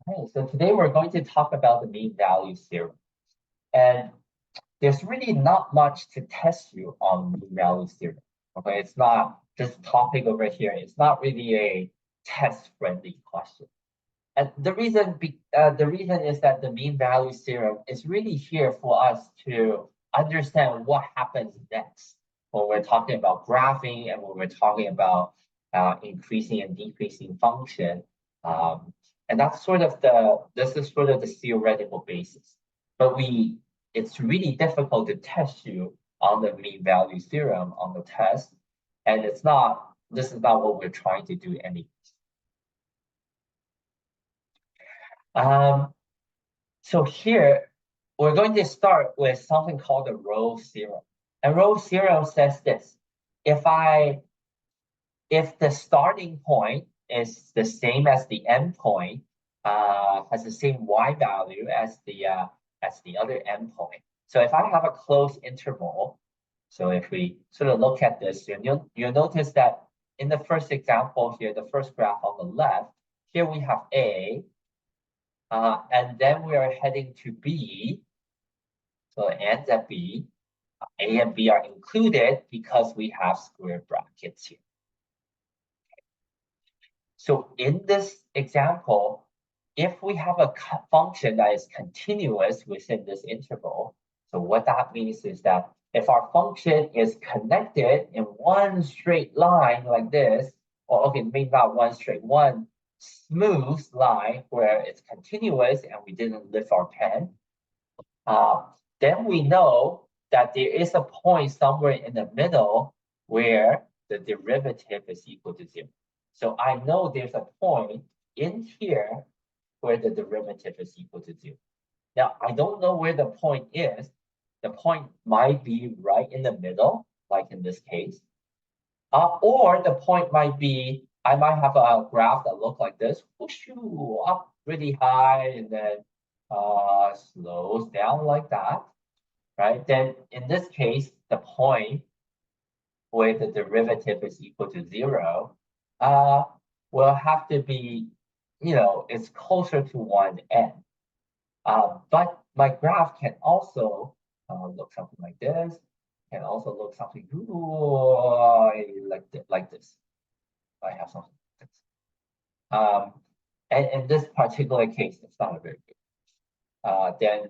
Okay, so today we're going to talk about the mean value theorem. And there's really not much to test you on mean value theorem. Okay, it's not this topic over here. It's not really a test-friendly question. And the reason is that the mean value theorem is really here for us to understand what happens next when we're talking about graphing and when we're talking about increasing and decreasing function. Um, and that's sort of this is sort of the theoretical basis. But it's really difficult to test you on the mean value theorem on the test. And this is not what we're trying to do anyway. Um, So here, we're going to start with something called the row theorem. And row theorem says this: if the starting point is the same as the end point, has the same y value as the other endpoint. So if I have a closed interval, so if we sort of look at this, you'll notice that in the first example here, the first graph on the left, here we have A, and then we are heading to B. So it ends at B. A and B are included because we have square brackets here. So in this example, if we have a function that is continuous within this interval, so what that means is that if our function is connected in one straight line like this, or okay, maybe not one straight, one smooth line where it's continuous and we didn't lift our pen, then we know that there is a point somewhere in the middle where the derivative is equal to 0. So I know there's a point in here where the derivative is equal to 0. Now, I don't know where the point is. The point might be right in the middle, like in this case. Or the point might be, I might have a graph that looks like this, whoosh, up really high and then slows down like that, right? Then in this case, the point where the derivative is equal to 0 will have to be, it's closer to one end. But my graph can also look something like this, can also look something like this. I have something like this. And in this particular case, it's not a very good.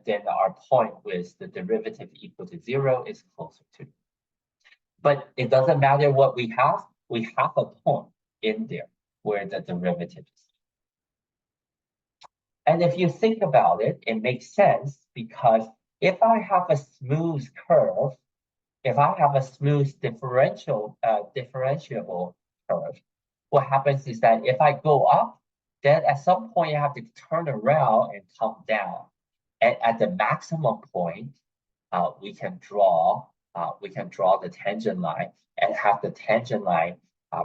Then our point with the derivative equal to 0 is closer to. But it doesn't matter what we have a point in there where the derivative is. And if you think about it, it makes sense because if I have a smooth curve, if I have a smooth differentiable curve, what happens is that if I go up, then at some point I have to turn around and come down. And at the maximum point, we can draw the tangent line and have the tangent line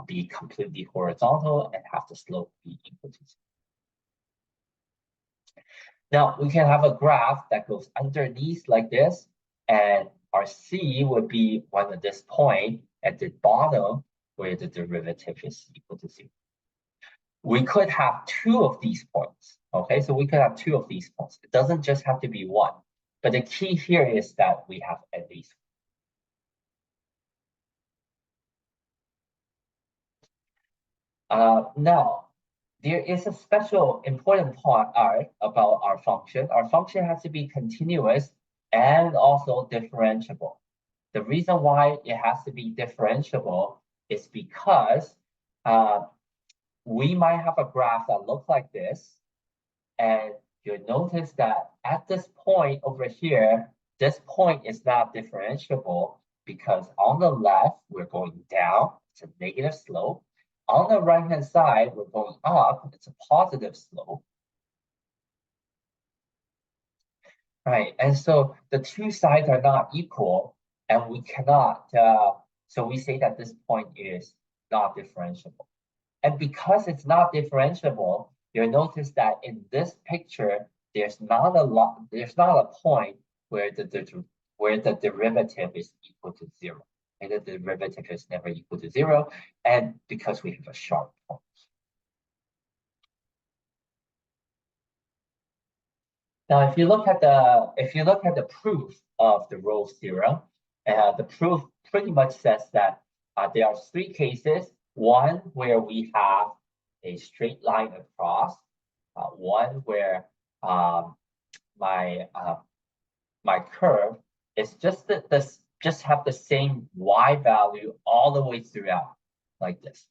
be completely horizontal and have the slope be equal to 0. Now we can have a graph that goes underneath like this, and our C would be one of this point at the bottom where the derivative is equal to 0. We could have two of these points. Okay, so we could have two of these points. It doesn't just have to be one. But the key here is that we have at least now, there is a special important part about our function. Our function has to be continuous and also differentiable. The reason why it has to be differentiable is because we might have a graph that looks like this, and you'll notice that at this point over here, this point is not differentiable because on the left, we're going down, it's a negative slope. On the right-hand side, we're going up, it's a positive slope. Right, and so the two sides are not equal, and we cannot, so we say that this point is not differentiable. And because it's not differentiable, you'll notice that in this picture, there's not a point where the derivative is equal to 0. And the derivative is never equal to 0, and because we have a sharp point. Now, if you look at the proof of the Rolle's theorem, the proof pretty much says that there are three cases. One where we have a straight line across, one where um, my curve is just have the same y value all the way throughout, like this.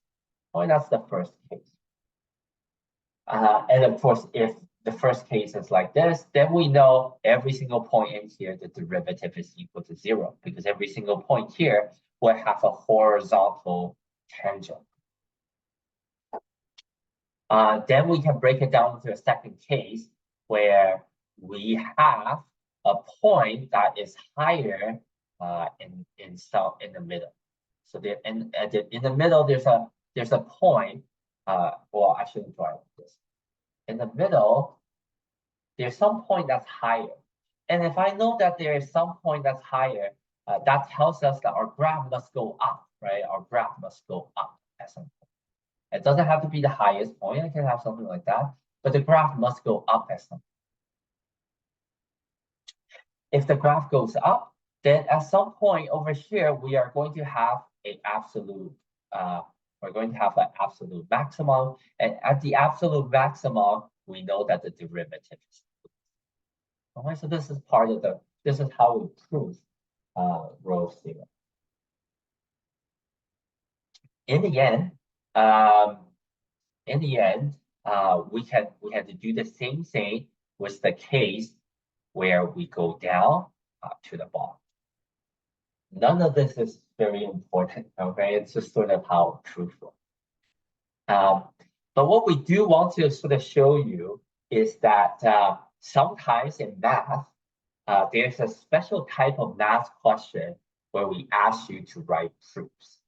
Oh, that's the first case. And of course, if the first case is like this, then we know every single point in here, the derivative is equal to 0, because every single point here will have a horizontal tangent. Then we can break it down into a second case where we have a point that is higher in the middle. So there in the middle there's a point. Well, I shouldn't draw it like this. In the middle, there's some point that's higher. And if I know that there is some point that's higher, that tells us that our graph must go up, right? Our graph must go up at some point. It doesn't have to be the highest point. I can have something like that, but the graph must go up at some point. If the graph goes up, then at some point over here, we are going to have an absolute, we're going to have an absolute maximum. And at the absolute maximum, we know that the derivative is. Okay, so this is part of this is how we prove Rolle's theorem. In the end, we had to do the same thing with the case where we go down to the bottom. None of this is very important, okay? It's just sort of how proof works. But what we do want to sort of show you is that sometimes in math, there's a special type of math question where we ask you to write proofs.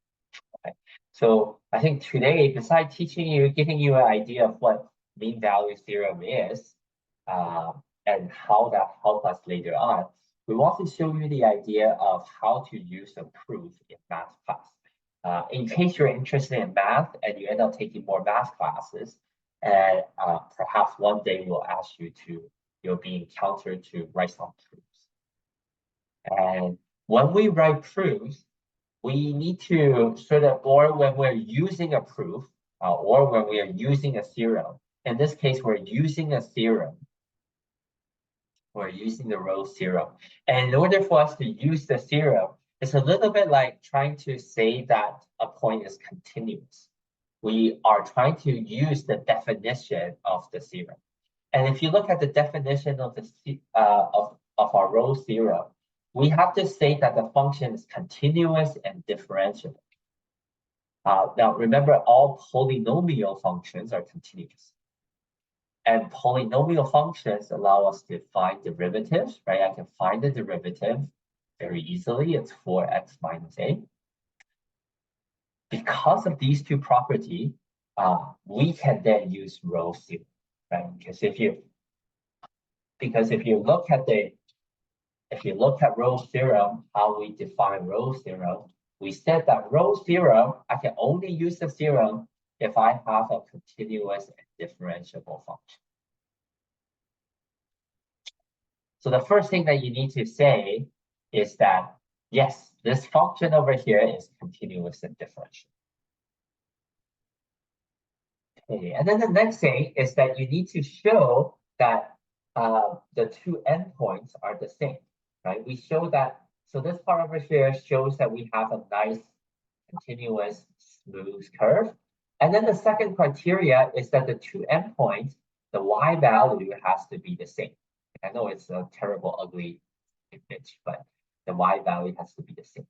Okay? So I think today, besides teaching you, giving you an idea of what mean value theorem is, and how that helps us later on, we want to show you the idea of how to use a proof in math class. In case you're interested in math and you end up taking more math classes, and perhaps one day we'll ask you to, you'll be encountered to write some proofs. And when we write proofs, we need to sort of, or when we're using a proof, or when we are using a theorem. In this case, we're using a theorem. We're using the Rolle's theorem. And in order for us to use the theorem, it's a little bit like trying to say that a point is continuous. We are trying to use the definition of the theorem. And if you look at the definition of the of our Rolle's theorem, we have to say that the function is continuous and differentiable. Now, remember, all polynomial functions are continuous. And polynomial functions allow us to find derivatives, right? I can find the derivative very easily. It's 4x minus a. Because of these two properties, we can then use Rolle's theorem, right? Because if you look at Rolle's theorem, how we define Rolle's theorem, we said that Rolle's theorem, I can only use the theorem if I have a continuous and differentiable function. So the first thing that you need to say is that, yes, this function over here is continuous and differentiable. Okay, and then the next thing is that you need to show that the two endpoints are the same, right? We show that, so this part over here shows that we have a nice continuous smooth curve. And then the second criteria is that the two endpoints, the y value has to be the same. I know it's a terrible, ugly image, but the y value has to be the same.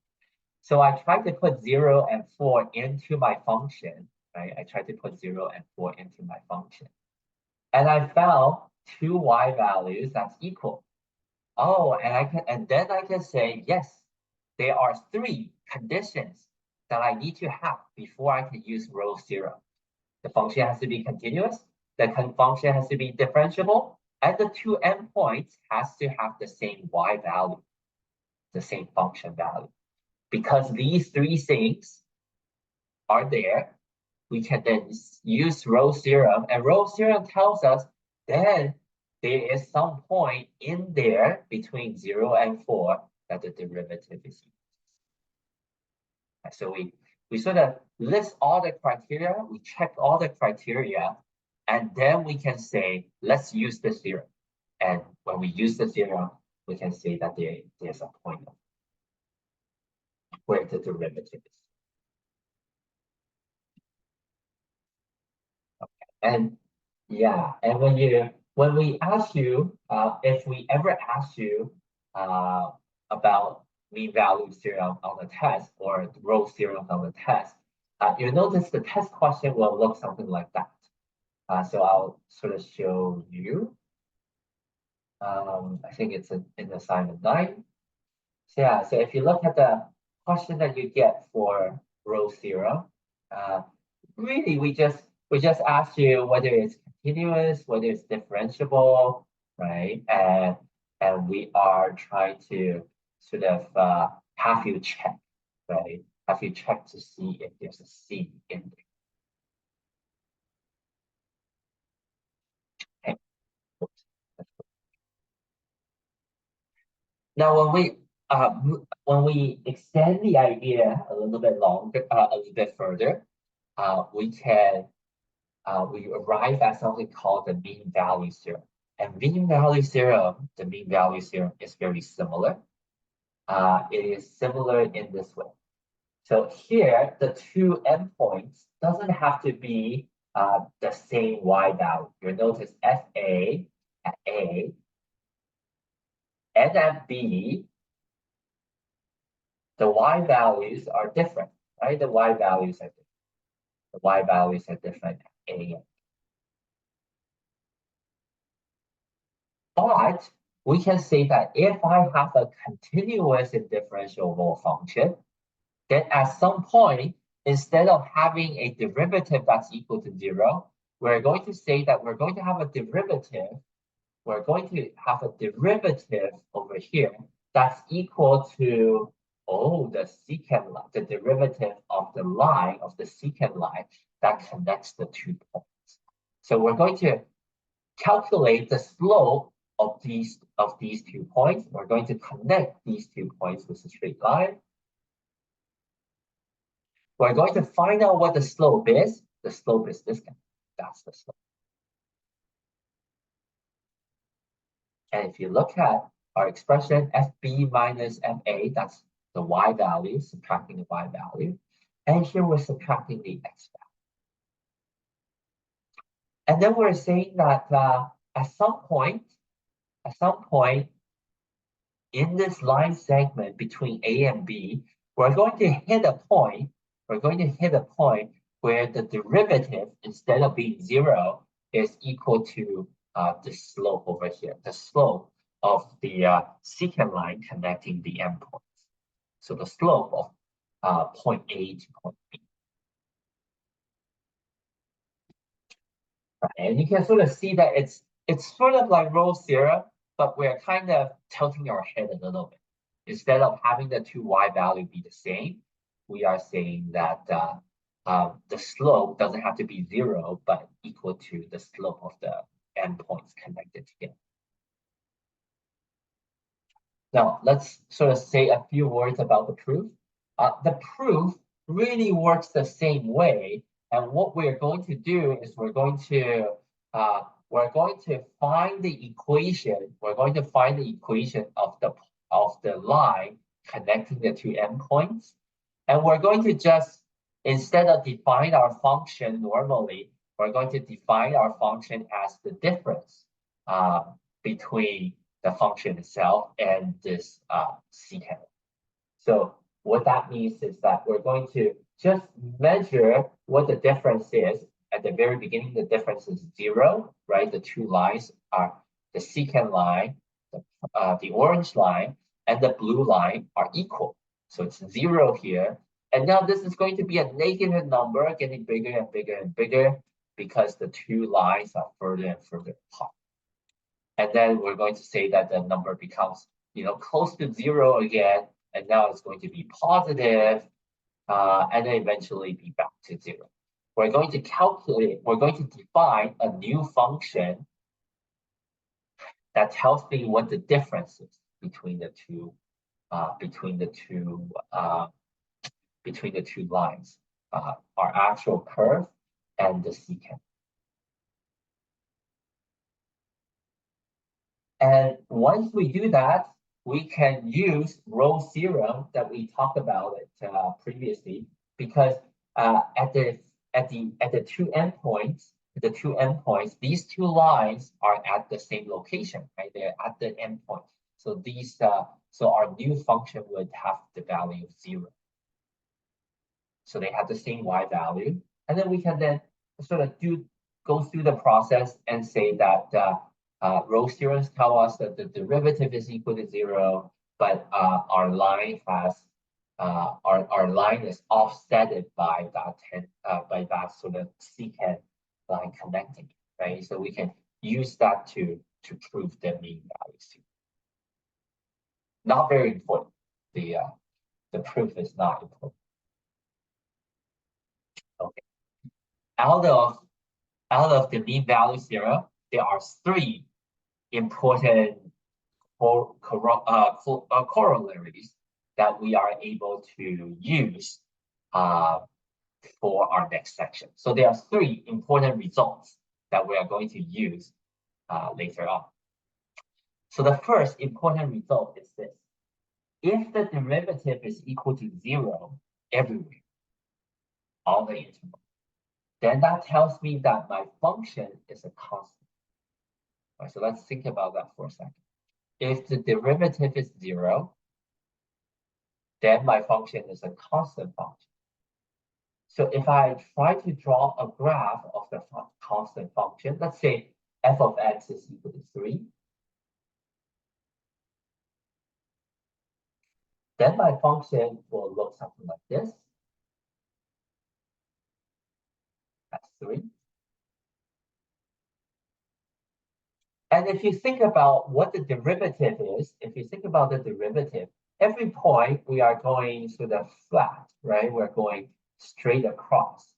So I tried to put 0 and 4 into my function, right? I tried to put 0 and 4 into my function. And I found two y values that's equal. Oh, and then I can say, yes, there are three conditions that I need to have before I can use Rolle's theorem. The function has to be continuous, the function has to be differentiable, and the two endpoints has to have the same y value, the same function value. Because these three things are there, we can then use Rolle's theorem, and Rolle's theorem tells us then there is some point in there between 0 and 4 that the derivative is equal. So we sort of list all the criteria, we check all the criteria, and then we can say, let's use the theorem. And when we use the theorem, we can say that there's a point where the derivative is. And yeah, and when we ask you, if we ever ask you about mean value theorem on the test or the row theorem on the test, you notice the test question will look something like that. So I'll sort of show you. I think it's in assignment 9. So yeah, so if you look at the question that you get for row theorem, uh, really we just ask you whether it's continuous, whether it's differentiable, right? And we are trying to sort of have you check, right? Have you check to see if there's a C in there. Okay. Now, when we extend the idea a little bit longer, a little bit further, we arrive at something called the mean value theorem. And mean value theorem, the mean value theorem is very similar. It is similar in this way. So here, the two endpoints doesn't have to be the same y value. You'll notice FA at A and at B, the y values are different, right? The y values are different. The y values are different at A. But we can say that if I have a continuous and differentiable function, then at some point, instead of having a derivative that's equal to 0, we're going to say that we're going to have a derivative. We're going to have a derivative over here that's equal to, the secant line, the derivative of the line of the secant line that connects the 2 points. So we're going to calculate the slope of these 2 points. We're going to connect these 2 points with a straight line. We're going to find out what the slope is. The slope is this guy. That's the slope. And if you look at our expression FB minus FA, that's the y value, subtracting the y value. And here we're subtracting the x value. And then we're saying that at some point in this line segment between A and B, we're going to hit a point where the derivative, instead of being 0, is equal to the slope over here, the slope of the secant line connecting the endpoints. So the slope of point A to point B. Right? And you can sort of see that it's sort of like Rolle's theorem, but we're kind of tilting our head a little bit. Instead of having the two y value be the same, we are saying that the slope doesn't have to be 0, but equal to the slope of the endpoints connected together. Now, let's sort of say a few words about the proof. The proof really works the same way. And what we're going to do is we're going to find the equation. We're going to find the equation of the line connecting the two endpoints. And we're going to just, instead of define our function normally, we're going to define our function as the difference between the function itself and this secant. So what that means is that we're going to just measure what the difference is. At the very beginning, the difference is 0, right? The two lines are the secant line, the orange line, and the blue line are equal. So it's 0 here. And now this is going to be a negative number, getting bigger and bigger and bigger because the two lines are further and further apart. And then we're going to say that the number becomes, close to 0 again, and now it's going to be positive, and then eventually be back to 0. We're going to define a new function that tells me what the difference is between the two uh, between the two uh, between the two lines, our actual curve and the secant. And once we do that, we can use Rolle's theorem that we talked about it previously, because at the two endpoints, these two lines are at the same location, right? They're at the endpoint. So our new function would have the value of 0. So they have the same y value, and then we can then sort of go through the process and say that Rolle's theorems tell us that the derivative is equal to 0, but our line is offsetted by that sort of secant line connecting, right? So we can use that to prove the mean values. Not very important. The proof is not important. Okay. Out of the mean value theorem, there are 3 important corollaries that we are able to use for our next section. So there are 3 important results that we are going to use later on. So the first important result is this. If the derivative is equal to 0 everywhere on the interval, then that tells me that my function is a constant. Right, so let's think about that for a second. If the derivative is 0, then my function is a constant function. So if I try to draw a graph of the constant function, let's say f of x is equal to 3, then my function will look something like this. That's 3. And if you think about what the derivative is, if you think about the derivative, every point we are going sort of flat, right? We're going straight across.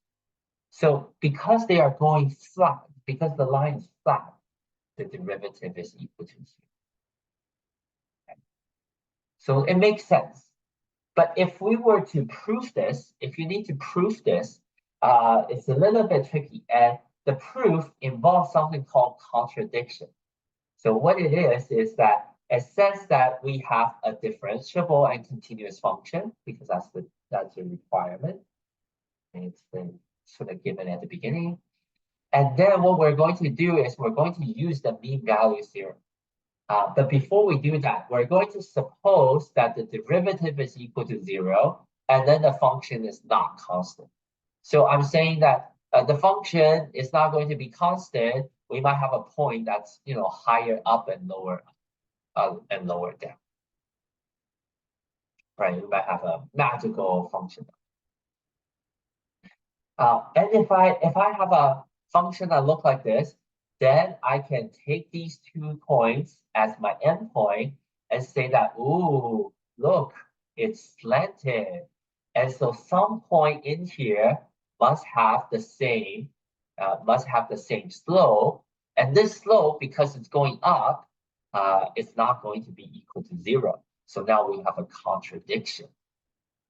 So because they are going flat, because the line is flat, the derivative is equal to 0. Okay. So it makes sense. But if we were to prove this, if you need to prove this, it's a little bit tricky. And the proof involves something called contradiction. So what it is that it says that we have a differentiable and continuous function, because that's the requirement. And it's been sort of given at the beginning. And then what we're going to do is we're going to use the mean value theorem. But before we do that, we're going to suppose that the derivative is equal to 0, and then the function is not constant. So I'm saying that the function is not going to be constant. We might have a point that's higher up and lower down. Right? We might have a magical function. And if I have a function that looks like this, then I can take these 2 points as my endpoint and say that, ooh, look, it's slanted. And so some point in here must have the same slope. And this slope, because it's going up, it's not going to be equal to 0. So now we have a contradiction,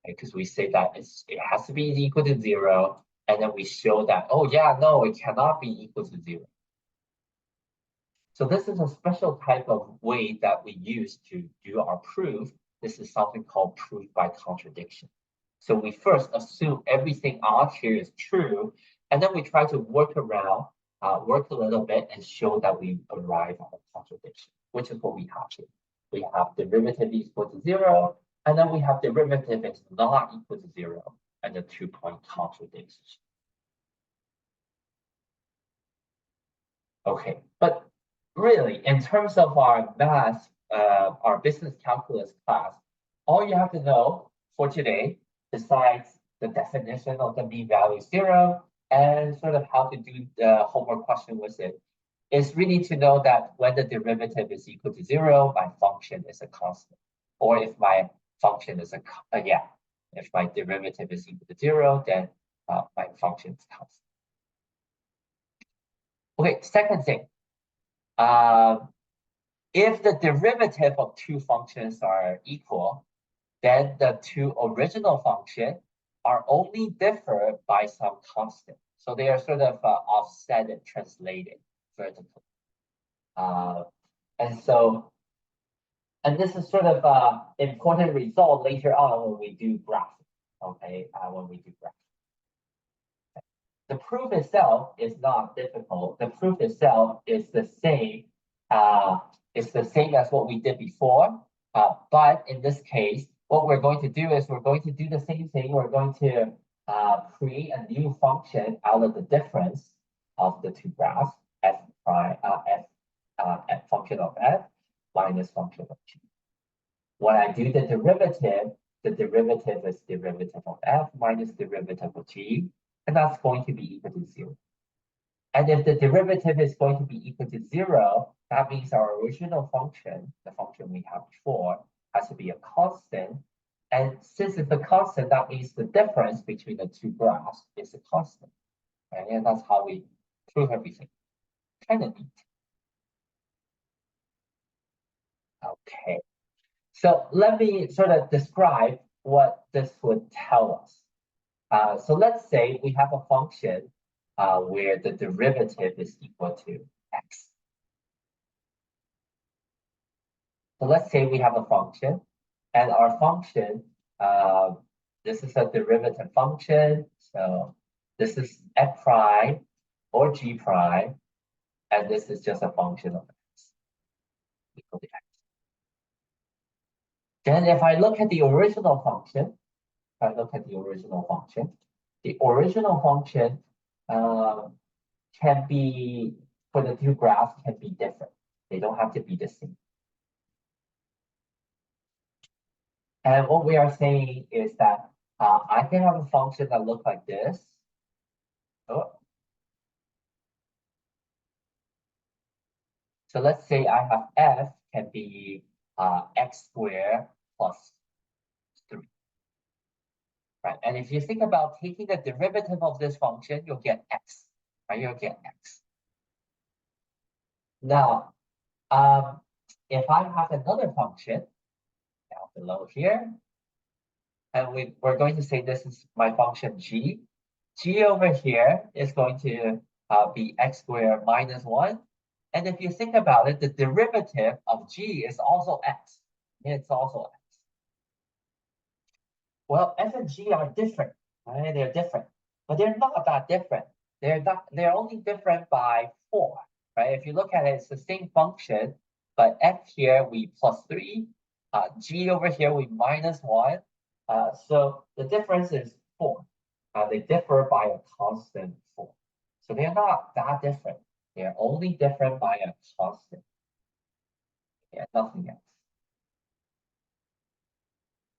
right? Because we say that it has to be equal to 0. And then we show that, oh yeah, no, it cannot be equal to 0. So this is a special type of way that we use to do our proof. This is something called proof by contradiction. So we first assume everything out here is true, and then we try to work a little bit and show that we arrive at a contradiction, which is what we have here. We have derivative equal to 0, and then we have derivative is not equal to 0, and the 2-point contradiction. Okay, but really, in terms of our math, our business calculus class, all you have to know for today, besides the definition of the mean value theorem and sort of how to do the homework question with it, is really to know that when the derivative is equal to 0, my function is a constant. Or if my function is if my derivative is equal to 0, then my function is constant. Okay, second thing. If the derivative of two functions are equal, then the two original functions are only differ by some constant. So they are sort of offset and translated vertically. Uh, and so, and this is sort of important result later on when we do graphing. Okay, when we do graphing. The proof itself is not difficult. The proof itself is the same. It's the same as what we did before. But in this case, what we're going to do is we're going to do the same thing. We're going to create a new function out of the difference of the two graphs, f prime, f function of f minus function of g. When I do the derivative is derivative of f minus derivative of g, and that's going to be equal to 0. And if the derivative is going to be equal to 0, that means our original function, the function we have before, has to be a constant. And since it's a constant, that means the difference between the two graphs is a constant. Right? And that's how we prove everything. Kind of neat. Okay. So let me sort of describe what this would tell us. So let's say we have a function where the derivative is equal to x. So let's say we have a function, and our function, this is a derivative function. So this is f prime or g prime, and this is just a function of x equal to x. Then if I look at the original function, the original function can be, for the two graphs, can be different. They don't have to be the same. And what we are saying is that I can have a function that looks like this. Oh. So let's say I have f can be x squared plus 3. Right? And if you think about taking the derivative of this function, you'll get x. Right? You'll get x. Now, if I have another function down below here, and we're going to say this is my function g. G over here is going to be x squared minus 1. And if you think about it, the derivative of g is also x. It's also x. Well, f and g are different, right? They're different, but they're not that different. They're only different by 4, right? If you look at it, it's the same function, but f here we plus 3, g over here we minus 1. So the difference is 4. They differ by a constant 4. So they're not that different. They're only different by a constant. Yeah, nothing else.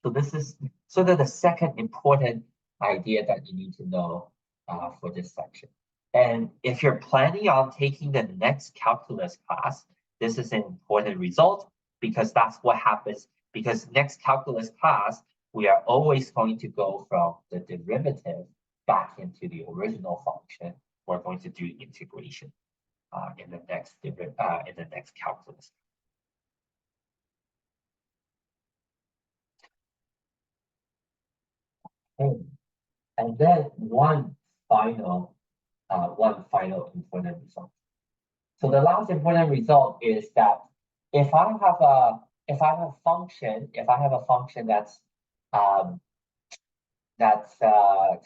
So this is sort of the second important idea that you need to know for this section. And if you're planning on taking the next calculus class, this is an important result because that's what happens. Because next calculus class, we are always going to go from the derivative back into the original function. We're going to do integration in the next calculus. Okay. And then one final important result. So the last important result is that if I have a function that's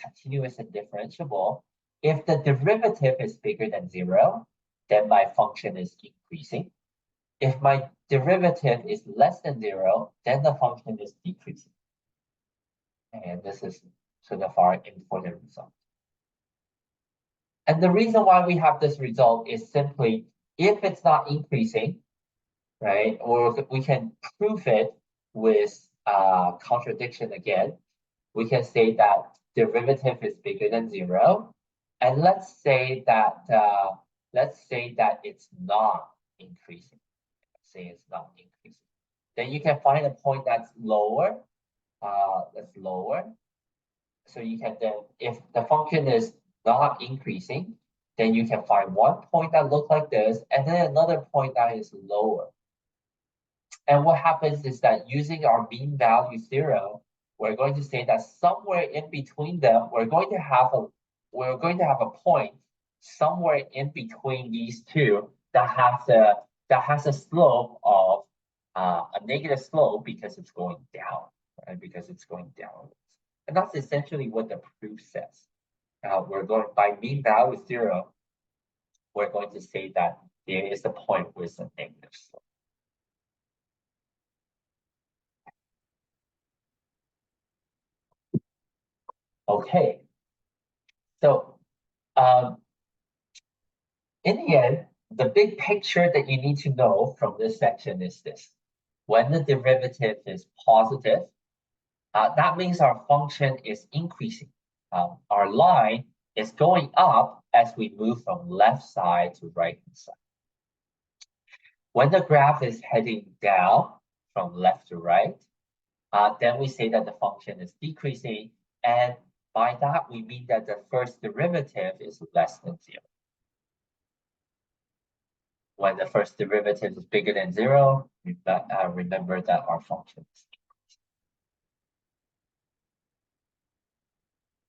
continuous and differentiable, if the derivative is bigger than 0, then my function is increasing. If my derivative is less than 0, then the function is decreasing. And this is sort of our important result. And the reason why we have this result is simply if it's not increasing, right? Or we can prove it with contradiction again. We can say that derivative is bigger than 0, and let's say that it's not increasing. Let's say it's not increasing. Then you can find a point that's lower. That's lower. So you can then, if the function is not increasing, then you can find one point that looks like this, and then another point that is lower. And what happens is that using our mean value theorem, we're going to say that somewhere in between them, we're going to have a point somewhere in between these two that has a slope of a negative slope because it's going down, right? Because it's going down. And that's essentially what the proof says. We're going by mean value theorem, we're going to say that there is a point with a negative slope. Okay, so in the end, the big picture that you need to know from this section is this. When the derivative is positive, that means our function is increasing. Our line is going up as we move from left side to right hand side. When the graph is heading down from left to right, then we say that the function is decreasing. And by that, we mean that the first derivative is less than 0. When the first derivative is bigger than 0, remember that our function is